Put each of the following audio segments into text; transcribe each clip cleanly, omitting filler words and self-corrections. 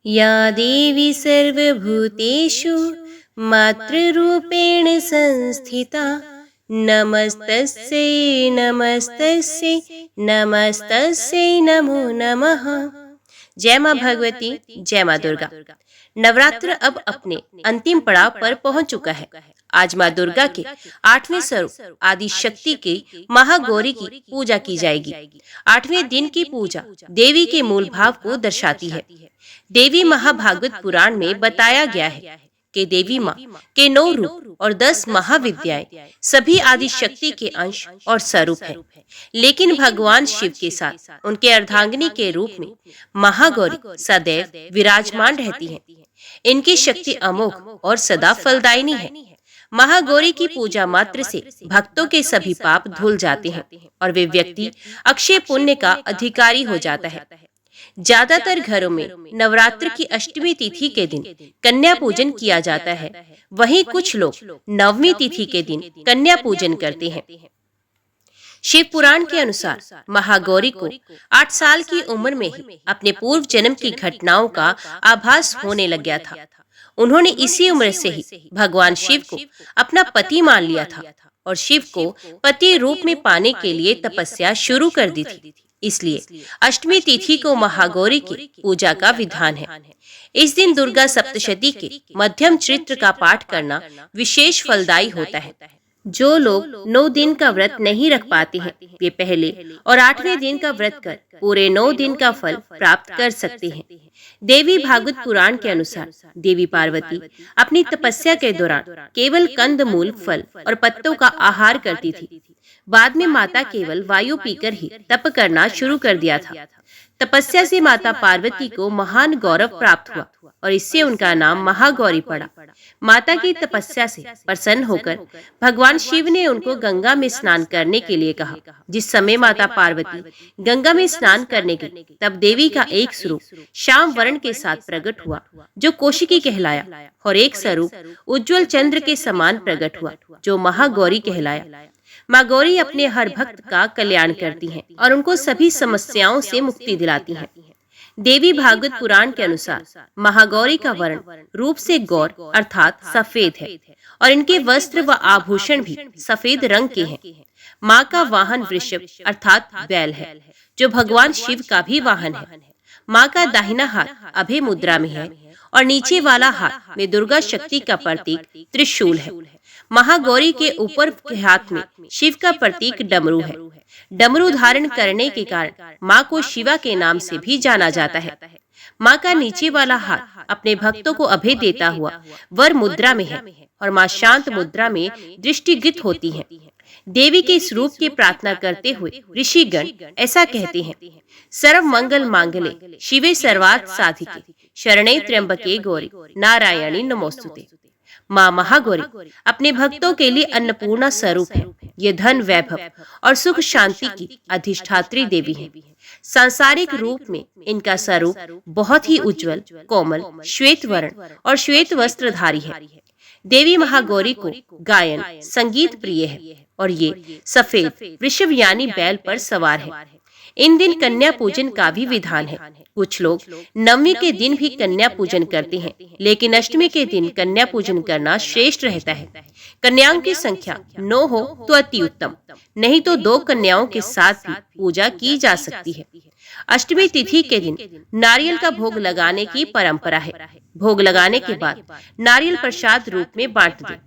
या देवी सर्वभूतेषु मातृरूपेण संस्थिता नमस्तस्यै नमस्तस्यै नमस्तस्यै नमो नमः। जय माँ भगवती, जय माँ दुर्गा। नवरात्र अब अपने अंतिम पड़ाव पर पहुंच चुका है। आज माँ दुर्गा के 8वें स्वरूप आदि शक्ति के महागौरी की पूजा की जाएगी। 8वें दिन की पूजा देवी के मूल भाव को दर्शाती है। देवी महाभागवत पुराण में बताया गया है कि देवी माँ के 9 रूप और 10 महाविद्याएं सभी आदि शक्ति के अंश और स्वरूप हैं। लेकिन भगवान शिव के साथ उनके अर्धांगिनी के रूप में महागौरी सदैव विराजमान रहती हैं। इनकी शक्ति अमोघ और सदा फलदायिनी है। महागौरी की पूजा मात्र से भक्तों के सभी पाप धुल जाते हैं और वे व्यक्ति अक्षय पुण्य का अधिकारी हो जाता है। ज्यादातर घरों में नवरात्र की अष्टमी तिथि के दिन कन्या पूजन किया जाता है। वहीं कुछ लोग नवमी तिथि के दिन कन्या पूजन करते हैं। शिव पुराण के अनुसार महागौरी को 8 साल की उम्र में ही अपने पूर्व जन्म की घटनाओं का आभास होने लग गया था। उन्होंने इसी उम्र से ही भगवान शिव को अपना पति मान लिया था और शिव को पति रूप में पाने के लिए तपस्या शुरू कर दी थी। इसलिए अष्टमी तिथि को महागौरी की पूजा का विधान है। इस दिन दुर्गा सप्तशती के मध्यम चरित्र का पाठ करना विशेष फलदायी होता है। जो लोग 9 दिन का व्रत नहीं रख पाते हैं, वे पहले और 8वें दिन का व्रत कर पूरे 9 दिन का फल प्राप्त कर सकते हैं। देवी भागवत पुराण के अनुसार देवी पार्वती अपनी तपस्या के दौरान केवल कंद मूल, फल और पत्तों का आहार करती थी। बाद में माता केवल वायु पीकर ही तप करना शुरू कर दिया था। तपस्या से माता पार्वती को महान गौरव प्राप्त हुआ और इससे उनका नाम महागौरी पड़ा। माता की तपस्या से प्रसन्न होकर भगवान शिव ने उनको गंगा में स्नान करने के लिए कहा। जिस समय माता पार्वती गंगा में स्नान करने गई, तब देवी का एक स्वरूप श्याम वर्ण के साथ प्रकट हुआ, जो कौशिकी कहलाया, और एक स्वरूप उज्जवल चंद्र के समान प्रकट हुआ, जो महागौरी कहलाया। माँ गौरी अपने हर भक्त का कल्याण करती हैं और उनको सभी समस्याओं से मुक्ति दिलाती हैं। देवी भागवत पुराण के अनुसार महागौरी का वर्ण रूप से गौर अर्थात सफेद है और इनके वस्त्र व आभूषण भी सफेद रंग के हैं। माँ का वाहन वृषभ अर्थात बैल है, जो भगवान शिव का भी वाहन है। माँ का दाहिना हाथ अभय मुद्रा में है और नीचे वाला हाथ में दुर्गा शक्ति का प्रतीक त्रिशूल है। महागौरी के ऊपर के हाथ में शिव का प्रतीक डमरू है। डमरू धारण करने के कारण माँ को शिवा के नाम से भी जाना जाता है। माँ का नीचे वाला हाथ अपने भक्तों को अभय देता हुआ वर मुद्रा में है और माँ शांत मुद्रा में दृष्टिगत होती हैं। देवी के इस रूप की प्रार्थना करते हुए ऋषिगण ऐसा कहते हैं, सर्व मंगल मांगले शिवे सर्वार्थ साधिके शरणे त्र्यंबके गौरी नारायणी नमोस्तुते। माँ महागौरी अपने भक्तों के लिए अन्नपूर्णा स्वरूप है। ये धन, वैभव और सुख शांति की अधिष्ठात्री देवी है। सांसारिक रूप में इनका स्वरूप बहुत ही उज्जवल, कोमल, श्वेत वर्ण और श्वेत वस्त्रधारी है। देवी महागौरी को गायन संगीत प्रिय है और ये सफेद वृषभ यानी बैल पर सवार है। इन दिन कन्या पूजन का भी विधान है। कुछ लोग नवमी के दिन भी कन्या पूजन करते हैं, लेकिन अष्टमी के दिन कन्या पूजन करना श्रेष्ठ रहता है। कन्याओं की संख्या 9 हो तो अति उत्तम, नहीं तो 2 कन्याओं के साथ भी पूजा की जा सकती है। अष्टमी तिथि के दिन नारियल का भोग लगाने की परंपरा है। भोग लगाने के बाद नारियल प्रसाद रूप में बांट दे।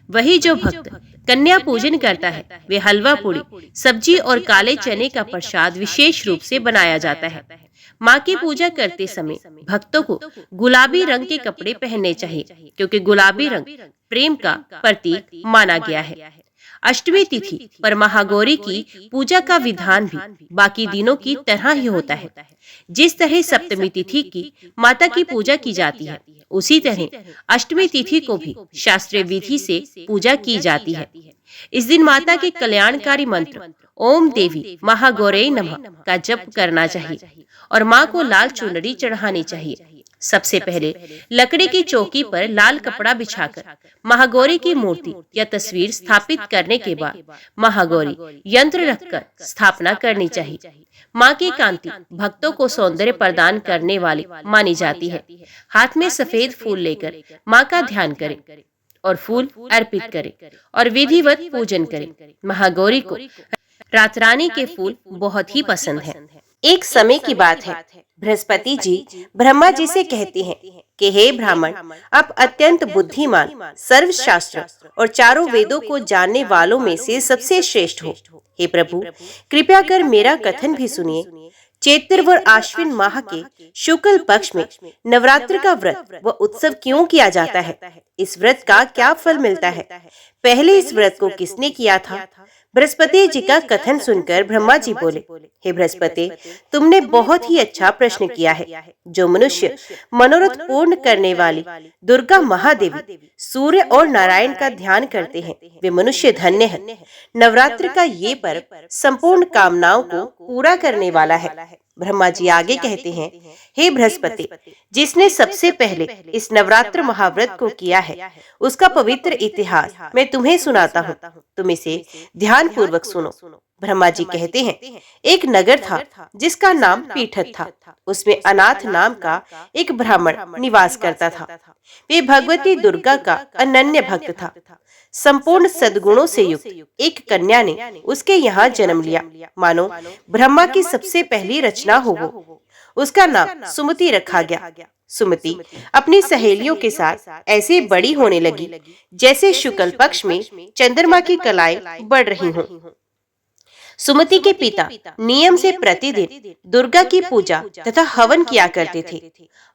वही जो भक्त कन्या पूजन करता है, वे हलवा पूड़ी, सब्जी और काले चने का प्रसाद विशेष रूप से बनाया जाता है। माँ की पूजा करते समय भक्तों को गुलाबी रंग के कपड़े पहनने चाहिए, क्योंकि गुलाबी रंग प्रेम का प्रतीक माना गया है। अष्टमी तिथि पर महागौरी की पूजा का विधान भी बाकी दिनों की तरह ही होता है। जिस तरह सप्तमी तिथि की माता की पूजा की जाती है, उसी तरह अष्टमी तिथि को भी शास्त्रीय विधि से पूजा की जाती है। इस दिन माता के कल्याणकारी मंत्र ओम देवी महागौरी नमः का जप करना चाहिए और माँ को लाल चुनरी चढ़ानी चाहिए। सबसे पहले लकड़ी की चौकी पर लाल कपड़ा बिछाकर महागौरी की मूर्ति या तस्वीर स्थापित करने के बाद महागौरी यंत्र रखकर स्थापना करनी चाहिए। माँ की कांति भक्तों को सौंदर्य प्रदान करने वाली मानी जाती है। हाथ में सफेद फूल लेकर माँ का ध्यान करें और फूल अर्पित करें और विधिवत पूजन करें। महागौरी को रातरानी के फूल बहुत ही पसंद है। एक समय की बात है, बृहस्पति जी ब्रह्मा जी से कहते हैं कि हे ब्राह्मण, आप अत्यंत बुद्धिमान, सर्वशास्त्र और चारों वेदों को जानने वालों में से सबसे श्रेष्ठ हो। हे प्रभु, कृपया कर मेरा कथन भी सुनिए। चैत्र व आश्विन माह के शुक्ल पक्ष में नवरात्र का व्रत व उत्सव क्यों किया जाता है? इस व्रत का क्या फल मिलता है? पहले इस व्रत को किसने किया था? बृहस्पति जी का कथन सुनकर ब्रह्मा जी बोले, हे बृहस्पति, तुमने बहुत ही अच्छा प्रश्न किया है। जो मनुष्य मनोरथ पूर्ण करने वाली दुर्गा महादेवी, सूर्य और नारायण का ध्यान करते हैं, वे मनुष्य धन्य हैं। नवरात्र का ये पर्व संपूर्ण कामनाओं को पूरा करने वाला है। ब्रह्मा जी आगे कहते हैं, हे बृहस्पति, जिसने सबसे पहले इस नवरात्र महाव्रत को किया है, उसका पवित्र इतिहास मैं तुम्हें सुनाता हूँ। तुम इसे ध्यान पूर्वक सुनो। ब्रह्मा जी कहते हैं, एक नगर था जिसका नाम पीठत था। उसमें अनाथ नाम का एक ब्राह्मण निवास करता था। वे भगवती दुर्गा का अनन्य भक्त था। संपूर्ण सद्गुणों से युक्त एक कन्या ने उसके यहाँ जन्म लिया, मानो ब्रह्मा की सबसे पहली रचना हो वो। उसका नाम सुमति रखा गया। सुमति अपनी सहेलियों के साथ ऐसे बड़ी होने लगी जैसे शुक्ल पक्ष में चंद्रमा की कलाएं बढ़ रही हों। सुमति के पिता नियम से प्रतिदिन दुर्गा की पूजा तथा हवन किया करते थे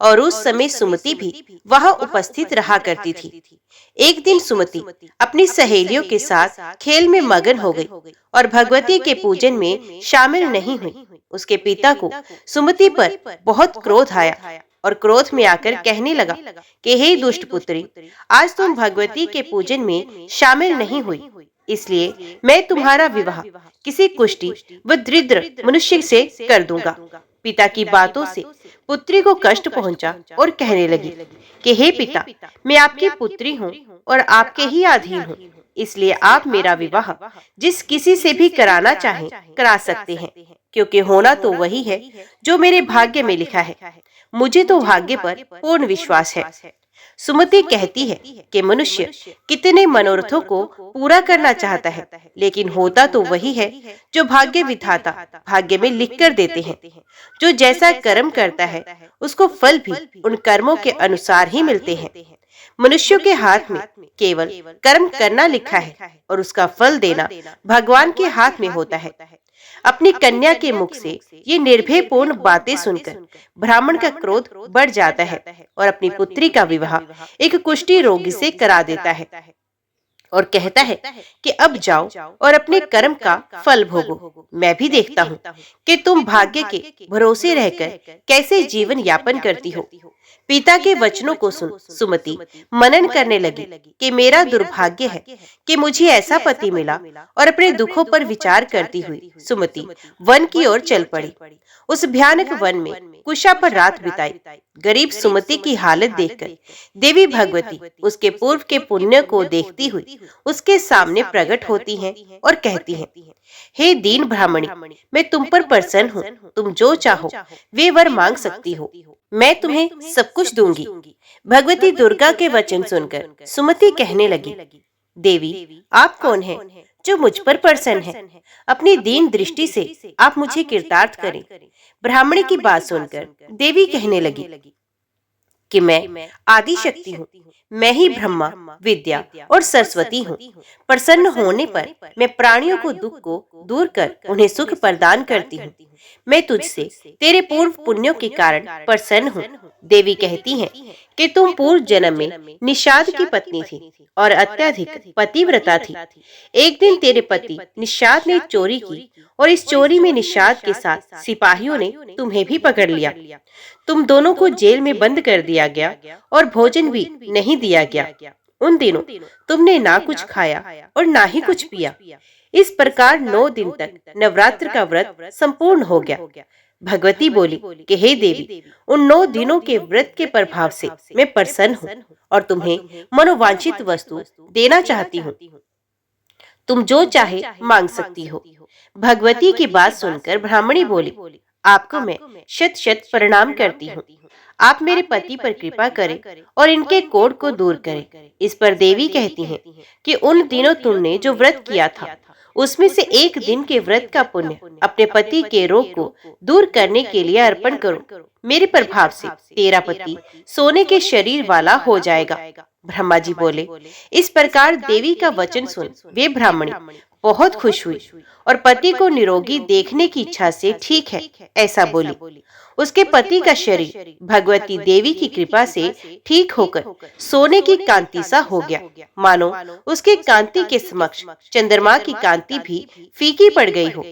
और उस समय सुमति भी वहां उपस्थित रहा करती थी। एक दिन सुमति अपनी सहेलियों के साथ खेल में मगन हो गई और भगवती के पूजन में शामिल नहीं हुई। उसके पिता को सुमति पर बहुत क्रोध आया और क्रोध में आकर कहने लगा कि हे दुष्ट पुत्री, आज तुम भगवती के पूजन में शामिल नहीं हुई, इसलिए मैं तुम्हारा विवाह किसी कुष्ठी व दरिद्र मनुष्य से कर दूंगा। पिता की बातों से पुत्री को कष्ट पहुंचा और कहने लगी कि हे पिता, मैं आपकी पुत्री हूँ और आपके ही अधीन हूँ, इसलिए आप मेरा विवाह जिस किसी से भी कराना चाहें करा सकते हैं, क्योंकि होना तो वही है जो मेरे भाग्य में लिखा है। मुझे तो भाग्य पर पूर्ण विश्वास है। सुमति कहती है कि मनुष्य कितने मनोरथों को पूरा करना चाहता है, लेकिन होता तो वही है जो भाग्य विधाता भाग्य में लिख कर देते हैं। जो जैसा कर्म करता है उसको फल भी उन कर्मों के अनुसार ही मिलते हैं। मनुष्यों के हाथ में केवल कर्म करना लिखा है और उसका फल देना भगवान के हाथ में होता है। अपनी कन्या के मुख से ये निर्भय पूर्ण बातें सुनकर ब्राह्मण का क्रोध बढ़ जाता है और अपनी पुत्री का विवाह एक कुष्ठी रोगी से करा देता है और कहता है कि अब जाओ और अपने कर्म का फल भोगो। मैं भी देखता हूँ कि तुम भाग्य के भरोसे रहकर कैसे जीवन यापन करती हो। पिता के वचनों को सुन सुमति मनन करने लगी कि मेरा दुर्भाग्य है कि मुझे ऐसा पति मिला, और अपने दुखों पर विचार करती हुई सुमति वन की ओर चल पड़ी। उस भयानक वन में कुशा पर रात बिताई। गरीब सुमति की हालत देखकर देवी भगवती उसके पूर्व के पुण्य को देखती हुई उसके सामने प्रकट होती हैं और कहती हैं, हे दीन ब्राह्मणी, मैं तुम पर प्रसन्न हूँ। तुम जो चाहो वे वर मांग सकती हो, मैं तुम्हें सब कुछ दूंगी। भगवती दुर्गा के वचन सुनकर सुमति कहने लगी, देवी, आप कौन हैं जो मुझ पर प्रसन्न है? अपनी दीन दृष्टि से आप मुझे कृतार्थ करें। ब्राह्मणी की बात सुनकर देवी कहने लगी कि मैं आदि शक्ति हूँ, मैं ही ब्रह्मा, विद्या और सरस्वती हूँ। प्रसन्न होने पर मैं प्राणियों को दुख को दूर कर उन्हें सुख प्रदान करती हूँ। मैं तुझसे तेरे पूर्व पुण्यों के कारण प्रसन्न हूँ। देवी कहती हैं कि तुम पूर्व जन्म में निषाद की पत्नी थी और अत्यधिक पतिव्रता थी। एक दिन तेरे पति निषाद ने चोरी की और इस चोरी में निषाद के साथ सिपाहियों ने तुम्हें भी पकड़ लिया। तुम दोनों को जेल में बंद कर दिया गया और भोजन भी नहीं दिया गया। उन दिनों तुमने ना कुछ खाया और ना ही कुछ पिया। इस प्रकार 9 दिन तक नवरात्र का व्रत संपूर्ण हो गया। भगवती बोली कि हे देवी, उन 9 दिनों के व्रत के प्रभाव से मैं प्रसन्न हूँ और तुम्हें मनोवांछित वस्तु देना चाहती हूँ। तुम जो चाहे मांग सकती हो। भगवती की बात सुनकर ब्राह्मणी बोली, आपको मैं शत शत प्रणाम करती हूँ। आप मेरे पति पर कृपा करें और इनके कोढ़ को दूर करें। इस पर देवी कहती हैं कि उन दिनों तुमने जो व्रत किया था उसमें से एक दिन के व्रत का पुण्य अपने पति के रोग को दूर करने के लिए अर्पण करो। मेरे प्रभाव से तेरा पति सोने के शरीर वाला हो जाएगा। ब्रह्मा जी बोले, इस प्रकार देवी का वचन सुन वे ब्राह्मणी बहुत खुश हुई और पति को निरोगी देखने की इच्छा से ठीक है ऐसा बोली। उसके पति का शरीर भगवती देवी की कृपा से ठीक होकर सोने की कांति सा हो गया, मानो उसकी कांति के समक्ष चंद्रमा की कांति भी फीकी पड़ गई हो।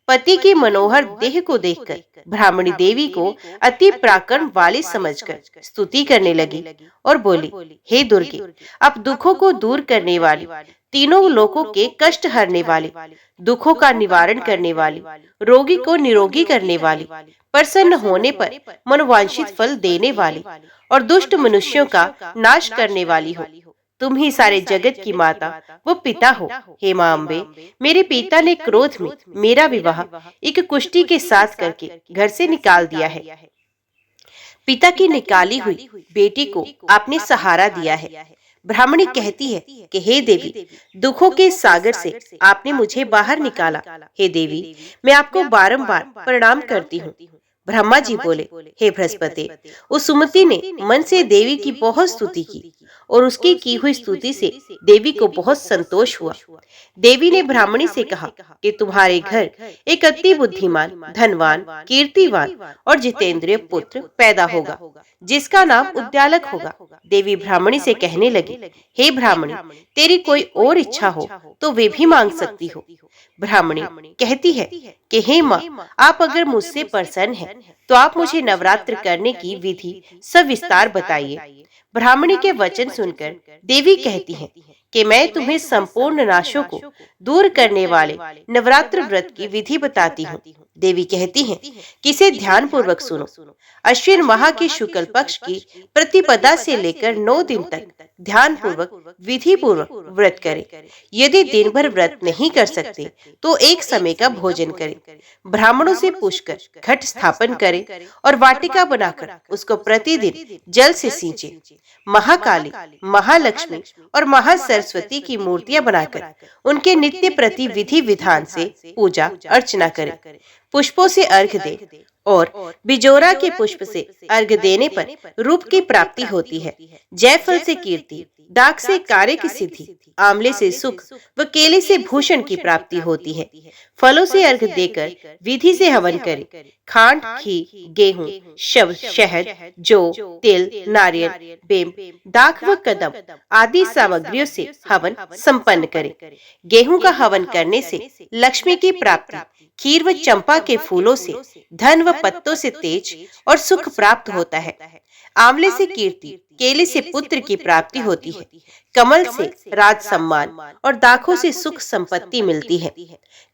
पति की मनोहर देह को देखकर ब्राह्मणी देवी को अति पराक्रम वाली समझकर स्तुति करने लगी और बोली, हे दुर्गे, अब दुखों को दूर करने वाली, तीनों लोकों के कष्ट हरने वाली, दुखों का निवारण करने वाली, रोगी को निरोगी करने वाली, प्रसन्न होने पर मनोवांछित फल देने वाली और दुष्ट मनुष्यों का नाश करने वाली हो। तुम ही सारे जगत की माता वो पिता हो। हे मां अम्बे, मेरे पिता ने क्रोध में मेरा विवाह एक कुष्टी के साथ करके घर से निकाल दिया है। पिता की निकाली हुई बेटी को आपने सहारा दिया है। ब्राह्मणी कहती है कि हे देवी, दुखों के सागर से आपने मुझे बाहर निकाला। हे देवी, मैं आपको बारंबार प्रणाम करती हूँ। ब्रह्मा जी बोले, हे बृहस्पति, उस सुमति ने मन से देवी की बहुत स्तुति की और उसकी की हुई स्तुति से देवी को बहुत संतोष हुआ। देवी ने ब्राह्मणी से कहा कि तुम्हारे घर एक अति बुद्धिमान, धनवान, कीर्तिवान और जितेंद्रिय पुत्र पैदा होगा जिसका नाम उद्यालक होगा। देवी ब्राह्मणी से कहने लगी, हे ब्राह्मणी, तेरी कोई और इच्छा हो तो वे भी मांग सकती हो। ब्राह्मणी कहती है कि हे माँ, आप अगर मुझसे प्रसन्न हैं तो आप मुझे नवरात्र करने की विधि सविस्तार बताइए। ब्राह्मणी के वचन सुनकर देवी कहती हैं कि मैं तुम्हें संपूर्ण नाशों को दूर करने वाले नवरात्र व्रत की विधि बताती हूँ। देवी कहती हैं कि इसे ध्यान पूर्वक सुनो। अश्विन माह के शुक्ल पक्ष की प्रतिपदा से लेकर 9 दिन तक ध्यान पूर्वक विधि पूर्वक व्रत करें। यदि दिन भर व्रत नहीं कर सकते तो एक समय का भोजन करें। ब्राह्मणों से पूछकर घट स्थापन करें और वाटिका बनाकर उसको प्रतिदिन जल से सींचे। महाकाली, महालक्ष्मी और महासरस्वती की मूर्तियां बनाकर उनके नित्य प्रति विधि विधान से पूजा अर्चना करें। पुष्पों से अर्घ्य दें और बिजोरा के पुष्प से अर्घ्य देने पर रूप की प्राप्ति होती है। जयफल से कीर्ति, दाख से कार्य की सिद्धि, आंवले से सुख व केले से भूषण की प्राप्ति होती है। फलों से अर्घ्य देकर विधि से हवन करें। खांड, घी, गेहूं, शहद, जौ, तिल, नारियल, बेम, दाख व कदम आदि सामग्रियों से हवन संपन्न करें। गेहूं का हवन करने से लक्ष्मी की प्राप्ति, खीर व चंपा के फूलों से धन व पत्तों से तेज और सुख प्राप्त होता है। आंवले से कीर्ति, केले से पुत्र की प्राप्ति होती है। कमल से राज सम्मान और दाखों से सुख संपत्ति मिलती है।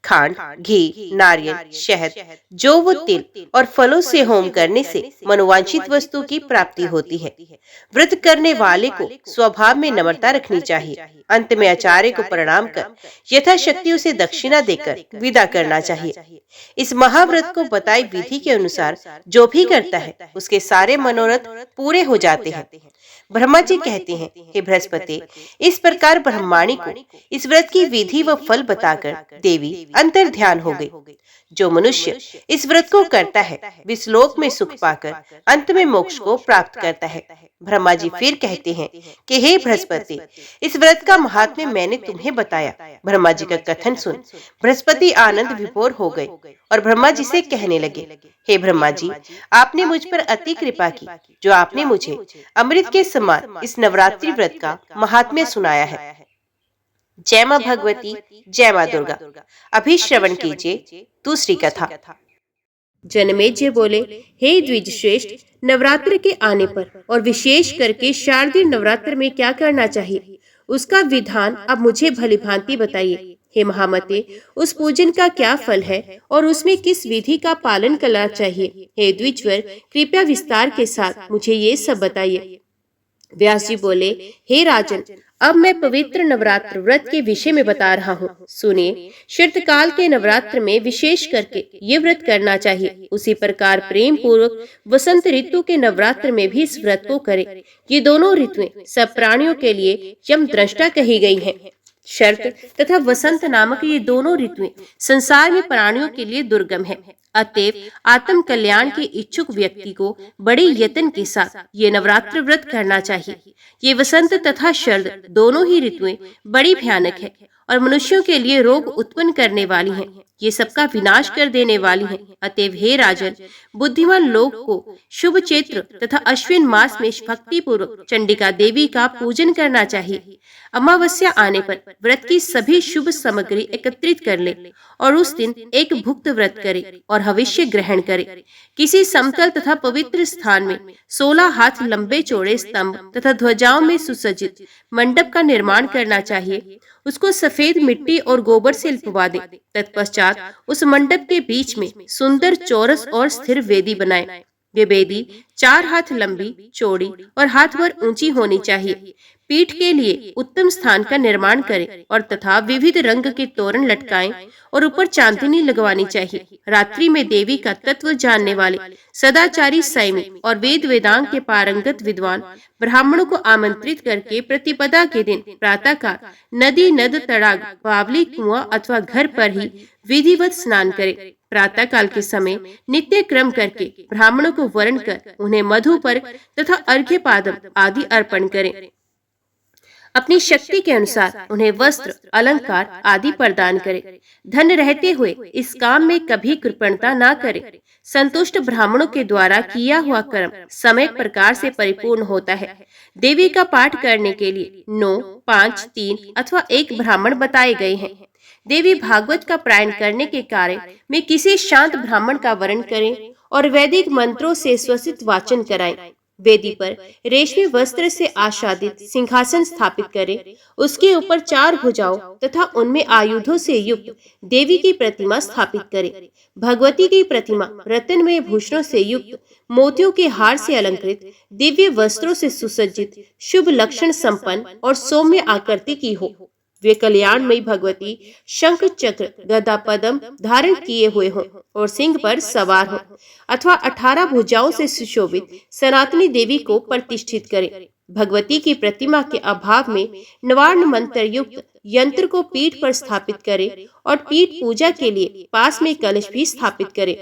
खांड, घी, नारियल, शहद, जौ व तिल और फलों से होम करने से मनोवांछित वस्तु की प्राप्ति होती है। व्रत करने वाले को स्वभाव में नम्रता रखनी चाहिए। अंत में आचार्य को प्रणाम कर यथाशक्ति उसे दक्षिणा देकर विदा करना चाहिए। इस महाव्रत को बताई विधि के अनुसार जो भी करता है उसके सारे मनोरथ पूरे हो जाते हैं। ब्रह्मा जी कहते हैं, हे बृहस्पति, इस प्रकार ब्रह्माणी को इस व्रत की विधि व फल बताकर देवी अंतर ध्यान हो गई। जो मनुष्य इस व्रत को करता है विस लोक में सुख पाकर अंत में मोक्ष को प्राप्त करता है। ब्रह्मा जी फिर कहते हैं कि हे बृहस्पति, इस व्रत का महात्म्य मैंने तुम्हें बताया। ब्रह्मा जी का कथन सुन बृहस्पति आनंद विभोर हो गए और ब्रह्मा जी से कहने लगे, हे ब्रह्मा जी, आपने मुझ पर अति कृपा की जो आपने मुझे अमृत के समान इस नवरात्रि व्रत का महात्म्य सुनाया है। जय मां भगवती, जय मां दुर्गा। अभी श्रवण कीजिए दूसरी कथा। जनमेजय बोले, हे द्विज श्रेष्ठ, नवरात्र के आने पर और विशेष करके शारदीय नवरात्र में क्या करना चाहिए उसका विधान अब मुझे भली भांति बताइए। हे महामते, उस पूजन का क्या फल है और उसमें किस विधि का पालन करना चाहिए? हे द्विजवर, कृपया विस्तार के साथ मुझे ये सब बताइए। व्यास जी बोले, हे राजन, अब मैं पवित्र नवरात्र व्रत के विषय में बता रहा हूँ। सुनिए, शीतकाल के नवरात्र में विशेष करके ये व्रत करना चाहिए। उसी प्रकार प्रेम पूर्वक वसंत ऋतु के नवरात्र में भी इस व्रत को करें। ये दोनों ऋतुएं सब प्राणियों के लिए यम दृष्टा कही गई हैं। शरत तथा वसंत नामक ये दोनों ऋतुएं संसार में प्राणियों के लिए दुर्गम है। अतएव आत्म कल्याण के इच्छुक व्यक्ति को बड़े यत्न के साथ ये नवरात्र व्रत करना चाहिए। ये वसंत तथा शरद दोनों ही ऋतुएं बड़ी भयानक है और मनुष्यों के लिए रोग उत्पन्न करने वाली हैं। ये सबका विनाश कर देने वाली हैं। अतएव हे राजन, बुद्धिमान लोग को शुभ चैत्र तथा अश्विन मास में भक्ति पूर्वक चंडिका देवी का पूजन करना चाहिए। अमावस्या आने पर व्रत की सभी शुभ सामग्री एकत्रित कर ले और उस दिन एक भुक्त व्रत करे और हविष्य ग्रहण करे। किसी समतल तथा पवित्र स्थान में 16 हाथ लंबे चौड़े स्तंभ तथा ध्वजाओं में सुसज्जित मंडप का निर्माण करना चाहिए। उसको सफेद मिट्टी और गोबर से लिपवा दे। तत्पश्चात उस मंडप के बीच में सुंदर चौरस और स्थिर वेदी बनाए। ये वेदी 4 हाथ लंबी, चौड़ी और हाथ भर ऊंची होनी चाहिए। पीठ के लिए उत्तम स्थान का निर्माण करें और तथा विविध रंग के तोरण लटकाएं और ऊपर चांदनी लगवानी चाहिए। रात्रि में देवी का तत्व जानने वाले सदाचारी संयमी और वेद वेदांग के पारंगत विद्वान ब्राह्मणों को आमंत्रित करके प्रतिपदा के दिन प्रातःकाल नदी, नद, तड़ाग, बावली, कुआं अथवा घर पर ही विधिवत स्नान करें। प्रातः काल के समय नित्य क्रम करके ब्राह्मणों को वरण कर उन्हें मधु पर तथा अर्घ्य पादम आदि अर्पण करें। अपनी शक्ति के अनुसार उन्हें वस्त्र, अलंकार आदि प्रदान करें। धन रहते हुए इस काम में कभी कृपणता न करें। संतुष्ट ब्राह्मणों के द्वारा किया हुआ कर्म समय प्रकार से परिपूर्ण होता है। देवी का पाठ करने के लिए 9, 5, 3 अथवा 1 ब्राह्मण बताए गए हैं। देवी भागवत का पारायण करने के कार्य में किसी शांत ब्राह्मण का वर्ण करें और वैदिक मंत्रों से स्वसित वाचन कराएं। वेदी पर रेशमी वस्त्र से आच्छादित सिंहासन स्थापित करें। उसके ऊपर 4 भुजाओं तथा उनमें आयुधों से युक्त देवी की प्रतिमा स्थापित करें। भगवती की प्रतिमा रत्नमय भूषणों से युक्त, मोतियों के हार से अलंकृत, दिव्य वस्त्रों से सुसज्जित, शुभ लक्षण संपन्न और सौम्य आकृति की हो। वे कल्याणमयी भगवती शंख, चक्र, गदा, पद्म धारण किए हुए हों और सिंह पर सवार हों अथवा 18 भुजाओं से सुशोभित सनातनी देवी को प्रतिष्ठित करें। भगवती की प्रतिमा के अभाव में नवार्ण मंत्र युक्त यंत्र को पीठ पर स्थापित करें और पीठ पूजा के लिए पास में कलश भी स्थापित करें।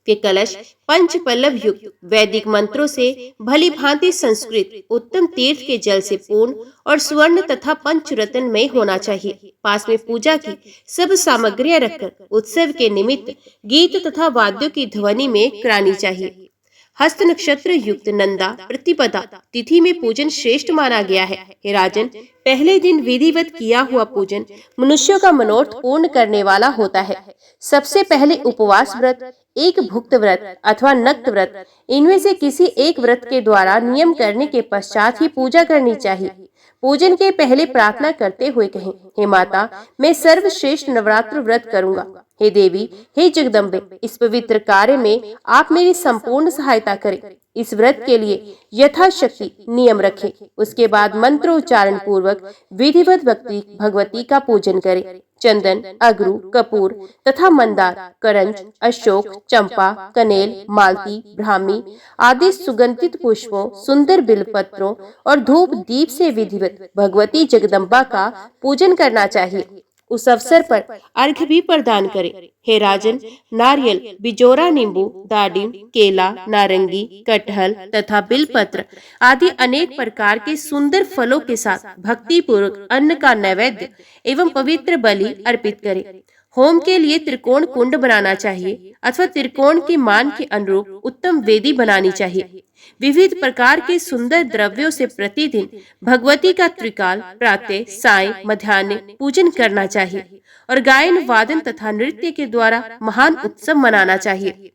के कलश पंच पल्लव युक्त वैदिक मंत्रों से भली भांति संस्कृत उत्तम तीर्थ के जल से पूर्ण और स्वर्ण तथा पंचरत्न में होना चाहिए। पास में पूजा की सब सामग्रियां रखकर उत्सव के निमित्त गीत तथा वाद्यों की ध्वनि में करानी चाहिए। हस्त नक्षत्र युक्त नंदा प्रतिपदा तिथि में पूजन श्रेष्ठ माना गया है। हे राजन, पहले दिन विधिवत किया हुआ पूजन मनुष्यों का मनोरथ पूर्ण करने वाला होता है। सबसे पहले उपवास व्रत, एक भुक्त व्रत अथवा नक्त व्रत, इनमें से किसी एक व्रत के द्वारा नियम करने के पश्चात ही पूजा करनी चाहिए। पूजन के पहले प्रार्थना करते हुए कहें, हे माता, मैं सर्वश्रेष्ठ नवरात्र व्रत करूंगा। हे देवी, हे जगदम्बे, इस पवित्र कार्य में आप मेरी संपूर्ण सहायता करें। इस व्रत के लिए यथाशक्ति नियम रखें। उसके बाद मंत्रोच्चारण पूर्वक विधिवत भगवती का पूजन करें। चंदन, अगरू, कपूर तथा मंदार, करंज, अशोक, चंपा, कनेल, मालती, ब्राह्मी आदि सुगंधित पुष्पों, सुंदर बिलपत्रों और धूप दीप से विधिवत भगवती जगदम्बा का पूजन करना चाहिए। उस अवसर पर अर्घ्य भी प्रदान करें। हे राजन, नारियल, बिजोरा, नींबू, दाडिम, केला, नारंगी, कटहल तथा बिलपत्र आदि अनेक प्रकार के सुंदर फलों के साथ भक्ति पूर्वक अन्न का नैवेद्य एवं पवित्र बलि अर्पित करें। होम के लिए त्रिकोण कुंड बनाना चाहिए अथवा त्रिकोण के मान के अनुरूप उत्तम वेदी बनानी चाहिए। विविध प्रकार के सुंदर द्रव्यों से प्रतिदिन भगवती का त्रिकाल प्रातः, सायं, मध्याह्न पूजन करना चाहिए और गायन, वादन तथा नृत्य के द्वारा महान उत्सव मनाना चाहिए।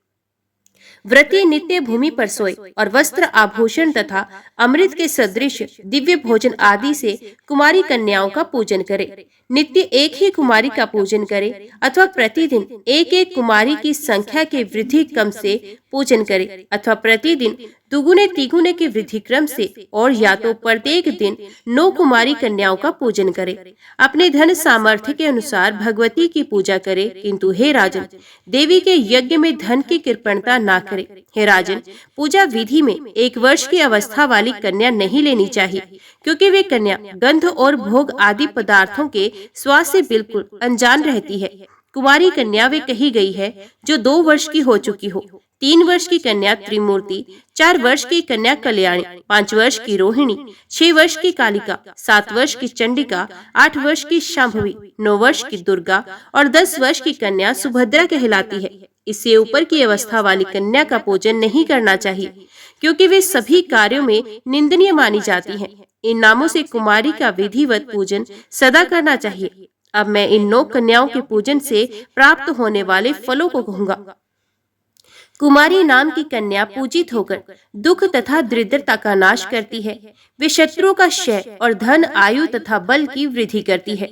व्रती नित्य भूमि पर सोए और वस्त्र आभूषण तथा अमृत के सदृश दिव्य भोजन आदि से कुमारी कन्याओं का पूजन करे। नित्य एक ही कुमारी का पूजन करे अथवा प्रतिदिन एक एक कुमारी की संख्या के वृद्धि क्रम से पूजन करे अथवा प्रतिदिन दुगुने तिगुने के वृद्धि क्रम से और या तो प्रत्येक दिन 9 कुमारी कन्याओं का पूजन करे। अपने धन सामर्थ्य के अनुसार भगवती की पूजा करे, किंतु हे राजन, देवी के यज्ञ में धन की कृपणता ना करे। हे राजन, पूजा विधि में 1 वर्ष की अवस्था वाली कन्या नहीं लेनी चाहिए, क्योंकि वे कन्या गंध और भोग आदि पदार्थों के स्वाद से बिल्कुल अनजान रहती है। कुमारी कन्या वे कही गई है जो 2 वर्ष की हो चुकी हो। 3 वर्ष की कन्या त्रिमूर्ति, 4 वर्ष की कन्या कल्याणी, 5 वर्ष की रोहिणी, 6 वर्ष की कालिका, 7 वर्ष की चंडिका, 8 वर्ष की शांभवी, 9 वर्ष की दुर्गा और 10 वर्ष की कन्या सुभद्रा कहलाती है। इससे ऊपर की अवस्था वाली कन्या का पूजन नहीं करना चाहिए, क्योंकि वे सभी कार्यों में निंदनीय मानी जाती हैं। इन नामों से कुमारी का विधिवत पूजन सदा करना चाहिए। अब मैं इन 9 कन्याओं के पूजन से प्राप्त होने वाले फलों को कहूँगा। कुमारी नाम की कन्या पूजित होकर दुख तथा दरिद्रता का नाश करती है। वे शत्रुओं का क्षय और धन, आयु तथा बल की वृद्धि करती है।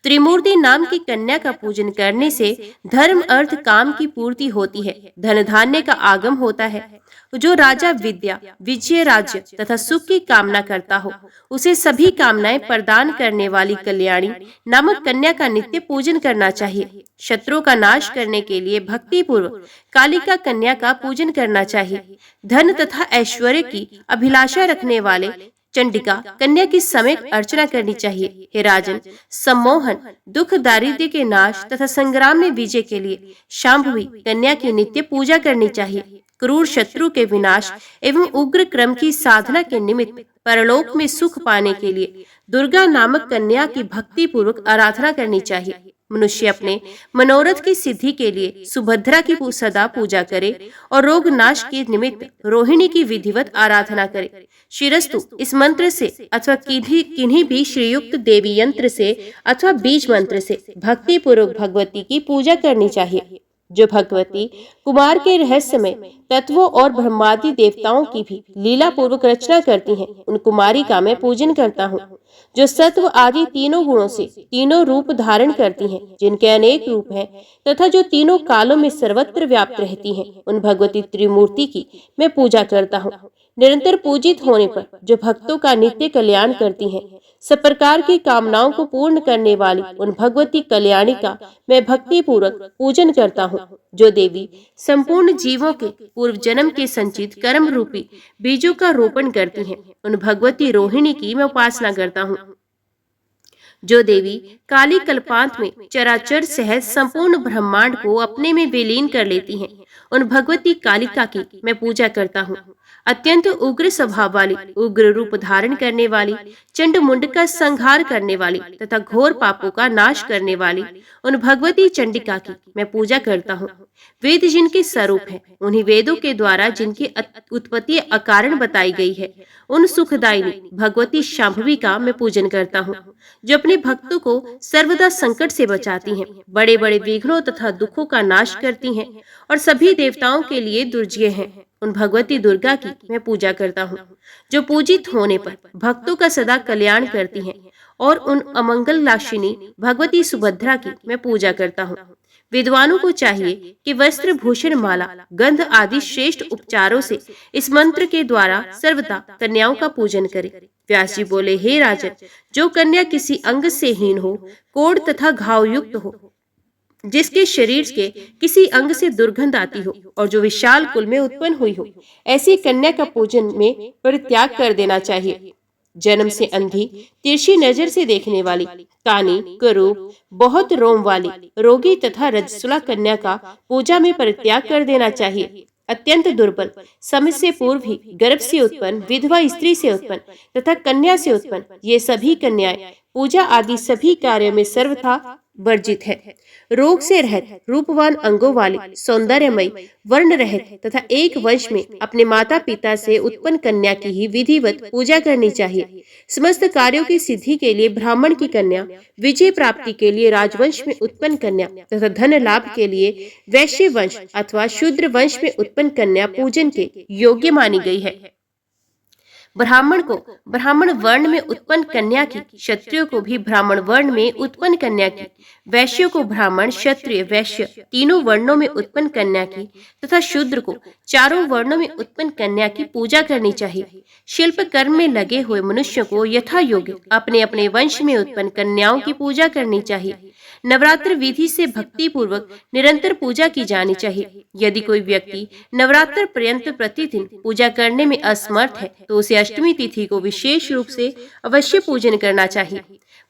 त्रिमूर्ति नाम की कन्या का पूजन करने से धर्म, अर्थ, काम की पूर्ति होती है, धन धान्य का आगम होता है। जो राजा विद्या, विजय, राज्य तथा सुख की कामना करता हो, उसे सभी कामनाएं प्रदान करने वाली कल्याणी नामक कन्या का नित्य पूजन करना चाहिए। शत्रुओं का नाश करने के लिए भक्ति पूर्वक कालिका कन्या का पूजन करना चाहिए। धन तथा ऐश्वर्य की अभिलाषा रखने वाले चंडिका कन्या की समय अर्चना करनी चाहिए। हे राजन, सम्मोहन, दुख, दारिद्र्य के नाश तथा संग्राम में विजय के लिए शांभवी कन्या की नित्य पूजा करनी चाहिए। क्रूर शत्रु के विनाश एवं उग्र क्रम की साधना के निमित्त परलोक में सुख पाने के लिए दुर्गा नामक कन्या की भक्ति पूर्वक आराधना करनी चाहिए। मनुष्य अपने मनोरथ की सिद्धि के लिए सुभद्रा की सदा पूजा करे और रोग नाश के निमित्त रोहिणी की विधिवत आराधना करे। शिरस्तु इस मंत्र से अथवा किन्हीं भी श्रीयुक्त देवी यंत्र से अथवा बीज मंत्र से भक्ति पूर्वक भगवती की पूजा करनी चाहिए। जो भगवती कुमार के रहस्यमय तत्वों और ब्रह्मादि देवताओं की भी लीला पूर्वक रचना करती हैं, उन कुमारी का मैं पूजन करता हूँ। जो सत्व आदि तीनों गुणों से तीनों रूप धारण करती हैं, जिनके अनेक रूप हैं तथा जो तीनों कालों में सर्वत्र व्याप्त रहती हैं, उन भगवती त्रिमूर्ति की मैं पूजा करता हूँ। निरंतर पूजित होने पर जो भक्तों का नित्य कल्याण करती हैं, सब प्रकार की कामनाओं को पूर्ण करने वाली उन भगवती कल्याणी का मैं भक्ति पूर्वक पूजन करता हूँ। जो देवी संपूर्ण जीवों के पूर्व जन्म के संचित कर्म रूपी बीजों का रोपण करती हैं, उन भगवती रोहिणी की मैं उपासना करता हूँ। जो देवी काली कल्पांत में चराचर सहज संपूर्ण ब्रह्मांड को अपने में विलीन कर लेती हैं, उन भगवती कालिका की मैं पूजा करता हूँ। अत्यंत उग्र स्वभाव वाली, उग्र रूप धारण करने वाली, चंड मुंड का संहार करने वाली तथा घोर पापों का नाश करने वाली उन भगवती चंडिका की मैं पूजा करता हूँ। वेद जिनके स्वरूप हैं, उन्हीं वेदों के द्वारा जिनकी उत्पत्ति अकारण बताई गई है, उन सुखदायिनी भगवती शांभवी का मैं पूजन करता हूँ। जो अपने भक्तों को सर्वदा संकट से बचाती हैं, बड़े बड़े विघ्नों तथा दुखों का नाश करती हैं और सभी देवताओं के लिए दुर्जय हैं, उन भगवती दुर्गा की मैं पूजा करता हूँ। जो पूजित होने पर भक्तों का सदा कल्याण करती हैं और उन अमंगल नाशिनी भगवती सुभद्रा की मैं पूजा करता हूँ। विद्वानों को चाहिए कि वस्त्र, भूषण, माला, गंध आदि श्रेष्ठ उपचारों से इस मंत्र के द्वारा सर्वदा कन्याओं का पूजन करें। व्यास जी बोले, हे राजन, जो कन्या किसी अंग से हीन हो, कोढ़ तथा घाव युक्त हो, जिसके शरीर के किसी अंग से दुर्गंध आती हो और जो विशाल कुल में उत्पन्न हुई हो, ऐसी कन्या का पूजन में परित्याग कर देना चाहिए। जन्म से अंधी, तिरछी नजर से देखने वाली, कानी, करूप, बहुत रोम वाली, रोगी तथा रजस्वला कन्या का पूजा में परित्याग कर देना चाहिए। अत्यंत दुर्बल, समय से पूर्व ही गर्भ से उत्पन्न, विधवा स्त्री से उत्पन्न तथा कन्या से उत्पन्न, ये सभी कन्याएं पूजा आदि सभी कार्यों में सर्वथा वर्जित है। रोग से रहित, रूपवान अंगों वाली, सौंदर्यमयी, वर्ण रहित तथा एक वंश में अपने माता पिता से उत्पन्न कन्या की ही विधिवत पूजा करनी चाहिए। समस्त कार्यों की सिद्धि के लिए ब्राह्मण की कन्या, विजय प्राप्ति के लिए राजवंश में उत्पन्न कन्या तथा धन लाभ के लिए वैश्य वंश अथवा शूद्र वंश में उत्पन्न कन्या पूजन के योग्य मानी गई है। ब्राह्मण को ब्राह्मण वर्ण में उत्पन्न कन्या की, क्षत्रियो को भी ब्राह्मण वर्ण में उत्पन्न कन्या की, वैश्यों को ब्राह्मण, क्षत्रिय, वैश्य तीनों वर्णों में उत्पन्न कन्या की तथा शूद्र को चारों वर्णों में उत्पन्न कन्या की पूजा करनी चाहिए। शिल्प कर्म में लगे हुए मनुष्यों को यथा योग्य अपने अपने वंश में उत्पन्न कन्याओं की पूजा करनी चाहिए। नवरात्र विधि से भक्ति पूर्वक निरंतर पूजा की जानी चाहिए। यदि कोई व्यक्ति नवरात्र पर्यंत प्रतिदिन पूजा करने में असमर्थ है तो उसे अष्टमी तिथि को विशेष रूप से अवश्य पूजन करना चाहिए।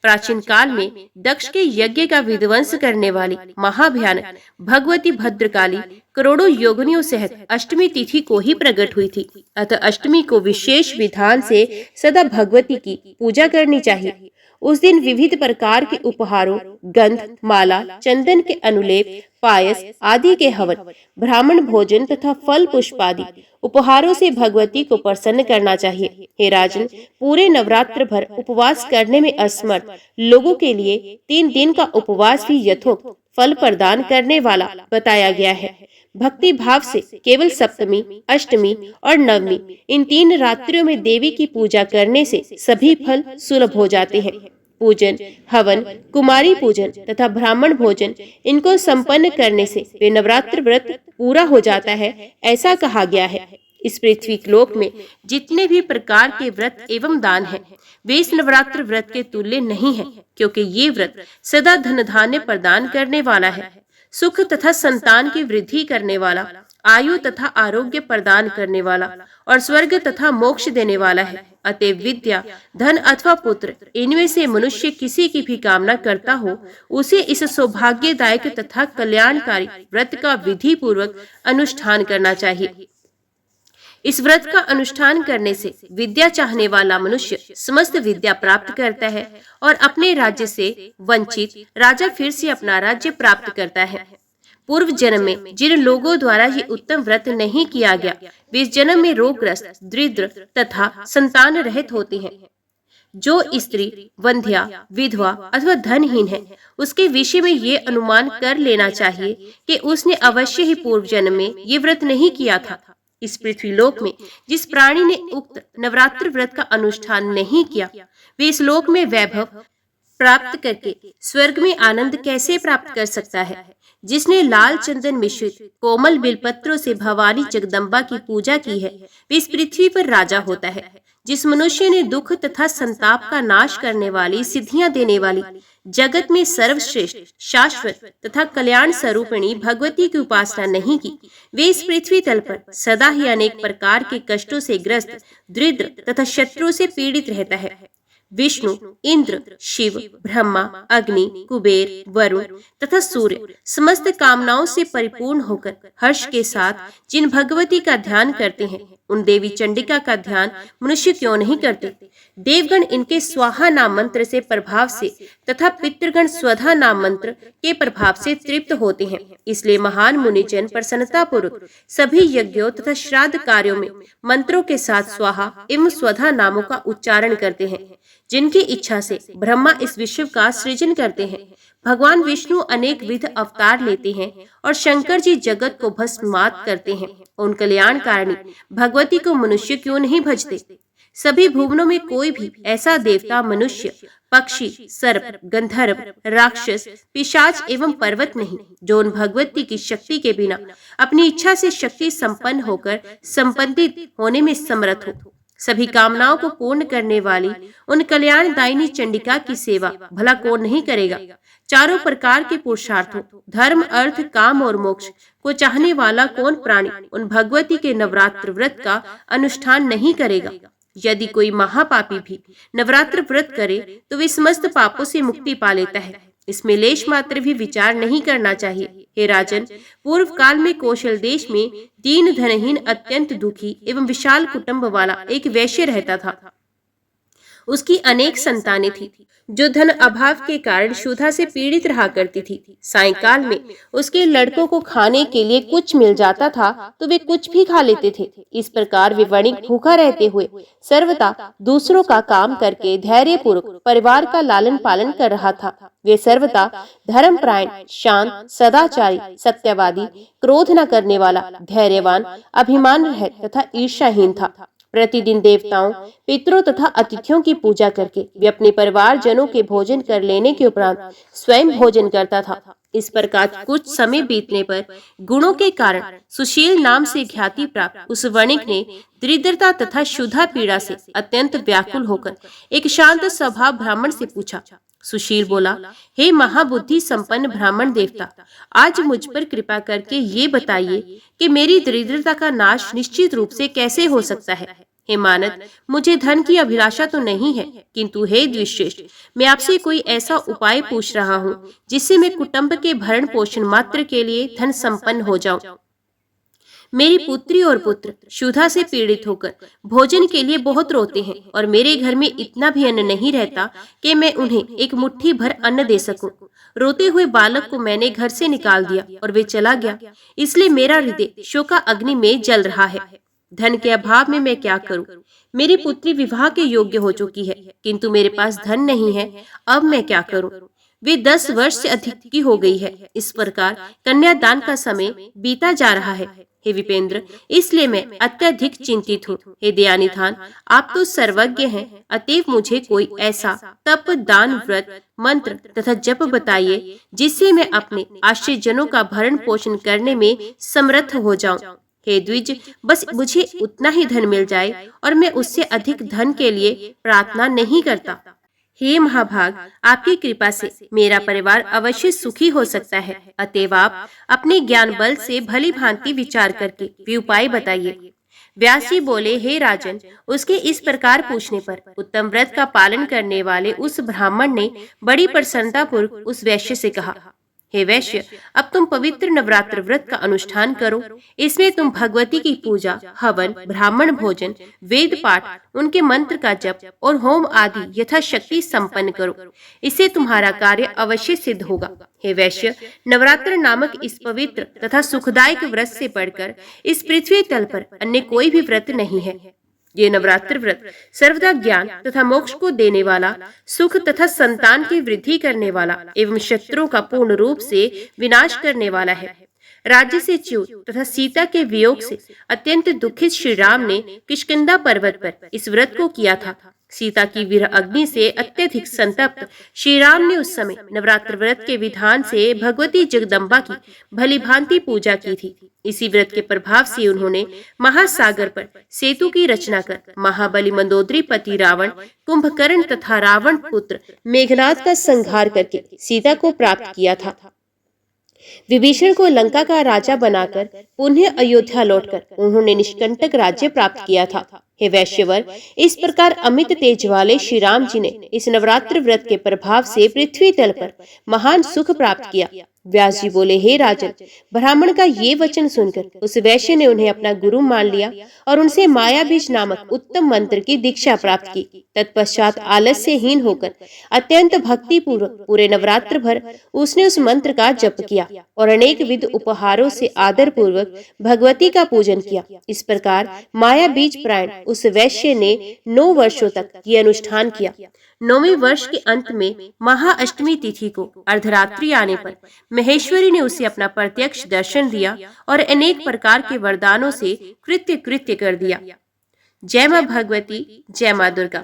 प्राचीन काल में दक्ष के यज्ञ का विध्वंस करने वाली महाभयानक भगवती भद्रकाली करोड़ों योगिनियों सहित अष्टमी तिथि को ही प्रकट हुई थी। अतः अष्टमी को विशेष विधान से सदा भगवती की पूजा करनी चाहिए। उस दिन विविध प्रकार के उपहारों, गंध, माला, चंदन के अनुलेप, पायस आदि के हवन, ब्राह्मण भोजन तथा फल पुष्प आदि उपहारों से भगवती को प्रसन्न करना चाहिए। हे राजन, पूरे नवरात्र भर उपवास करने में असमर्थ लोगों के लिए 3 दिन का उपवास भी यथोक्त फल प्रदान करने वाला बताया गया है। भक्ति भाव से केवल सप्तमी, अष्टमी और नवमी इन 3 रात्रियों में देवी की पूजा करने से सभी फल सुलभ हो जाते हैं। पूजन, हवन, कुमारी पूजन तथा ब्राह्मण भोजन इनको संपन्न करने से वे नवरात्र व्रत पूरा हो जाता है, ऐसा कहा गया है। इस पृथ्वी लोक में जितने भी प्रकार के व्रत एवं दान हैं, वे इस नवरात्र व्रत के तुल्य नहीं है, क्योंकि ये व्रत सदा धन धान्य प्रदान करने वाला है, सुख तथा संतान की वृद्धि करने वाला, आयु तथा आरोग्य प्रदान करने वाला और स्वर्ग तथा मोक्ष देने वाला है। अतएव विद्या, धन अथवा पुत्र इनमें से मनुष्य किसी की भी कामना करता हो, उसे इस सौभाग्यदायक तथा कल्याणकारी व्रत का विधि पूर्वक अनुष्ठान करना चाहिए। इस व्रत का अनुष्ठान करने से विद्या चाहने वाला मनुष्य समस्त विद्या प्राप्त करता है और अपने राज्य से वंचित राजा फिर से अपना राज्य प्राप्त करता है। पूर्व जन्म में जिन लोगों द्वारा ये उत्तम व्रत नहीं किया गया, वे इस जन्म में रोगग्रस्त, दरिद्र तथा संतान रहित होते हैं। जो स्त्री वंध्या, विधवा अथवा धनहीन है, उसके विषय में ये अनुमान कर लेना चाहिए कि उसने अवश्य ही पूर्व जन्म में ये व्रत नहीं किया था। इस पृथ्वी लोक में जिस प्राणी ने उक्त नवरात्र व्रत का अनुष्ठान नहीं किया, वे इस लोक में वैभव प्राप्त करके स्वर्ग में आनंद कैसे प्राप्त कर सकता है। जिसने लाल चंदन मिश्रित कोमल बिलपत्रों से भवानी जगदम्बा की पूजा की है, वे इस पृथ्वी पर राजा होता है। जिस मनुष्य ने दुख तथा संताप का नाश करने वाली, सिद्धियां देने वाली, जगत में सर्वश्रेष्ठ, शाश्वत तथा कल्याण स्वरूपिणी भगवती की उपासना नहीं की, वे इस पृथ्वी तल पर सदा ही अनेक प्रकार के कष्टों से ग्रस्त, दरिद्र तथा शत्रुओं से पीड़ित रहता है। विष्णु, इंद्र, शिव, ब्रह्मा, अग्नि, कुबेर, वरुण तथा सूर्य समस्त कामनाओं से परिपूर्ण होकर हर्ष के साथ जिन भगवती का ध्यान करते हैं, उन देवी चंडिका का ध्यान मनुष्य क्यों नहीं करते। देवगण इनके स्वाहा नाम मंत्र से प्रभाव से तथा पितृगण स्वधा नाम मंत्र के प्रभाव से तृप्त होते हैं। इसलिए महान मुनिजन प्रसन्नता पूर्वक सभी यज्ञों तथा श्राद्ध कार्यों में मंत्रों के साथ स्वाहा एवं स्वधा नामों का उच्चारण करते हैं। जिनकी इच्छा से ब्रह्मा इस विश्व का सृजन करते हैं। भगवान विष्णु अनेक विध अवतार लेते हैं और शंकर जी जगत को भस्मात करते हैं। उन कल्याणकारिणी भगवती को मनुष्य क्यों नहीं भजते। सभी भुवनों में कोई भी ऐसा देवता, मनुष्य, पक्षी, सर्प, गंधर्व, राक्षस, पिशाच एवं पर्वत नहीं, जो उन भगवती की शक्ति के बिना अपनी इच्छा से शक्ति संपन्न होकर संपन्नित होने में समर्थ हो। सभी कामनाओं को पूर्ण करने वाली उन कल्याणदायिनी चंडिका की सेवा भला कौन नहीं करेगा। चारों प्रकार के पुरुषार्थों, धर्म, अर्थ, काम और मोक्ष को चाहने वाला कौन प्राणी उन भगवती के नवरात्र व्रत का अनुष्ठान नहीं करेगा। यदि कोई महापापी भी नवरात्र व्रत करे तो वे समस्त पापों से मुक्ति पा लेता है। इसमें लेश मात्र भी विचार नहीं करना चाहिए। हे राजन, पूर्व काल में कौशल देश में दीन, धनहीन, अत्यंत दुखी एवं विशाल कुटुंब वाला एक वैश्य रहता था। उसकी अनेक संतानें थी जो धन अभाव के कारण क्षुधा से पीड़ित रहा करती थी। सायंकाल में उसके लड़कों को खाने के लिए कुछ मिल जाता था तो वे कुछ भी खा लेते थे। इस प्रकार वे वणिक भूखा रहते हुए सर्वदा दूसरों का काम करके धैर्यपूर्वक परिवार का लालन पालन कर रहा था। वे सर्वदा धर्मपरायण, शांत, सदाचारी, सत्यवादी, क्रोध न करने वाला, धैर्यवान, अभिमान रहित तथा ईर्ष्याहीन था। प्रतिदिन देवताओं, पितरों तथा अतिथियों की पूजा करके वे अपने परिवार जनों के भोजन कर लेने के उपरांत स्वयं भोजन करता था। इस प्रकार कुछ समय बीतने पर गुणों के कारण सुशील नाम से ख्याति प्राप्त उस वणिक ने दरिद्रता तथा क्षुधा पीड़ा से अत्यंत व्याकुल होकर एक शांत स्वभाव ब्राह्मण से पूछा। सुशील बोला, हे महाबुद्धि संपन्न ब्राह्मण देवता, आज मुझ पर कृपा करके ये बताइए कि मेरी दरिद्रता का नाश निश्चित रूप से कैसे हो सकता है। हे मानद, मुझे धन की अभिलाषा तो नहीं है, किंतु हे द्विश्रेष्ठ, मैं आपसे कोई ऐसा उपाय पूछ रहा हूँ जिससे मैं कुटुंब के भरण पोषण मात्र के लिए धन संपन्न हो जाऊं। मेरी पुत्री और पुत्र क्षुधा से पीड़ित होकर भोजन के लिए बहुत रोते हैं और मेरे घर में इतना भी अन्न नहीं रहता कि मैं उन्हें एक मुट्ठी भर अन्न दे सकूं। रोते हुए बालक को मैंने घर से निकाल दिया और वे चला गया, इसलिए मेरा हृदय शोका अग्नि में जल रहा है। धन के अभाव में मैं क्या करूं? मेरी पुत्री विवाह के योग्य हो चुकी है, किंतु मेरे पास धन नहीं है। अब मैं क्या करूं? वे 10 वर्ष से अधिक की हो गई है। इस प्रकार कन्यादान का समय बीता जा रहा है। हे विपेंद्र, इसलिए मैं अत्यधिक चिंतित हूँ। हे दयानिधान, आप तो सर्वज्ञ हैं, अतएव मुझे कोई ऐसा तप, दान, व्रत, मंत्र तथा जप बताइए जिससे मैं अपने आश्रयजनों का भरण पोषण करने में समर्थ हो जाऊं। हे द्विज, बस मुझे उतना ही धन मिल जाए और मैं उससे अधिक धन के लिए प्रार्थना नहीं करता। हे महाभाग, आपकी कृपा से मेरा परिवार अवश्य सुखी हो सकता है, अतएव आप अपने ज्ञान बल से भली भांति विचार करके भी उपाय बताइए। व्यास जी बोले, हे राजन, उसके इस प्रकार पूछने पर उत्तम व्रत का पालन करने वाले उस ब्राह्मण ने बड़ी प्रसन्नता पूर्वक उस वैश्य से कहा, हे वैश्य, अब तुम पवित्र नवरात्र व्रत का अनुष्ठान करो। इसमें तुम भगवती की पूजा, हवन, ब्राह्मण भोजन, वेद पाठ, उनके मंत्र का जप और होम आदि यथाशक्ति संपन्न करो। इससे तुम्हारा कार्य अवश्य सिद्ध होगा। हे वैश्य, नवरात्र नामक इस पवित्र तथा सुखदायक व्रत से बढ़कर इस पृथ्वी तल पर अन्य कोई भी व्रत नहीं है। ये नवरात्र व्रत सर्वदा ज्ञान तथा मोक्ष को देने वाला, सुख तथा संतान की वृद्धि करने वाला एवं शत्रुओं का पूर्ण रूप से विनाश करने वाला है। राज्य से च्युत तथा सीता के वियोग से अत्यंत दुखित श्री राम ने किष्किंधा पर्वत पर इस व्रत को किया था। सीता की विरह अग्नि से अत्यधिक संतप्त श्री राम ने उस समय नवरात्र व्रत के विधान से भगवती जगदम्बा की भली भांति पूजा की थी। इसी व्रत के प्रभाव से उन्होंने महासागर पर सेतु की रचना कर महाबली मंदोदरी पति रावण, कुंभकर्ण तथा रावण पुत्र मेघनाद का संहार करके सीता को प्राप्त किया था। विभीषण को लंका का राजा बनाकर पुनः अयोध्या लौटकर उन्होंने निष्कंटक राज्य प्राप्त किया था। हे वैश्यवर, इस प्रकार अमित तेज वाले श्री राम जी ने इस नवरात्र व्रत के प्रभाव से पृथ्वी तल पर महान सुख प्राप्त किया। व्यास जी बोले, हे राजन, ब्राह्मण का ये वचन सुनकर उस वैश्य ने उन्हें अपना गुरु मान लिया और उनसे मायाबीज नामक उत्तम मंत्र की दीक्षा प्राप्त की। तत्पश्चात आलस्यहीन होकर अत्यंत भक्ति पूर्वक पूरे नवरात्र भर उसने उस मंत्र का जप किया और अनेक विध उपहारों से आदर पूर्वक भगवती का पूजन किया। इस प्रकार माया बीज प्रायण उस वैश्य ने 9 वर्षों तक ये अनुष्ठान किया। 9वें वर्ष के अंत में महाअष्टमी तिथि को अर्धरात्रि आने पर महेश्वरी ने उसे अपना प्रत्यक्ष दर्शन दिया और अनेक प्रकार के वरदानों से कृत्य कर दिया। जय मां भगवती, जय मां दुर्गा।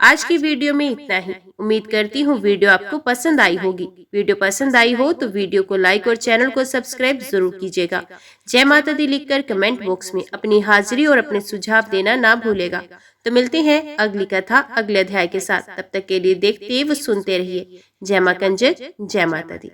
आज की वीडियो में इतना ही। उम्मीद करती हूँ वीडियो आपको पसंद आई होगी। वीडियो पसंद आई हो तो वीडियो को लाइक और चैनल को सब्सक्राइब जरूर कीजिएगा। जय माता दी लिखकर कमेंट बॉक्स में अपनी हाजिरी और अपने सुझाव देना ना भूलेगा। तो मिलते हैं अगली कथा अगले अध्याय के साथ। तब तक के लिए देखते व सुनते रहिए। जय मां कंजक, जय माता दी।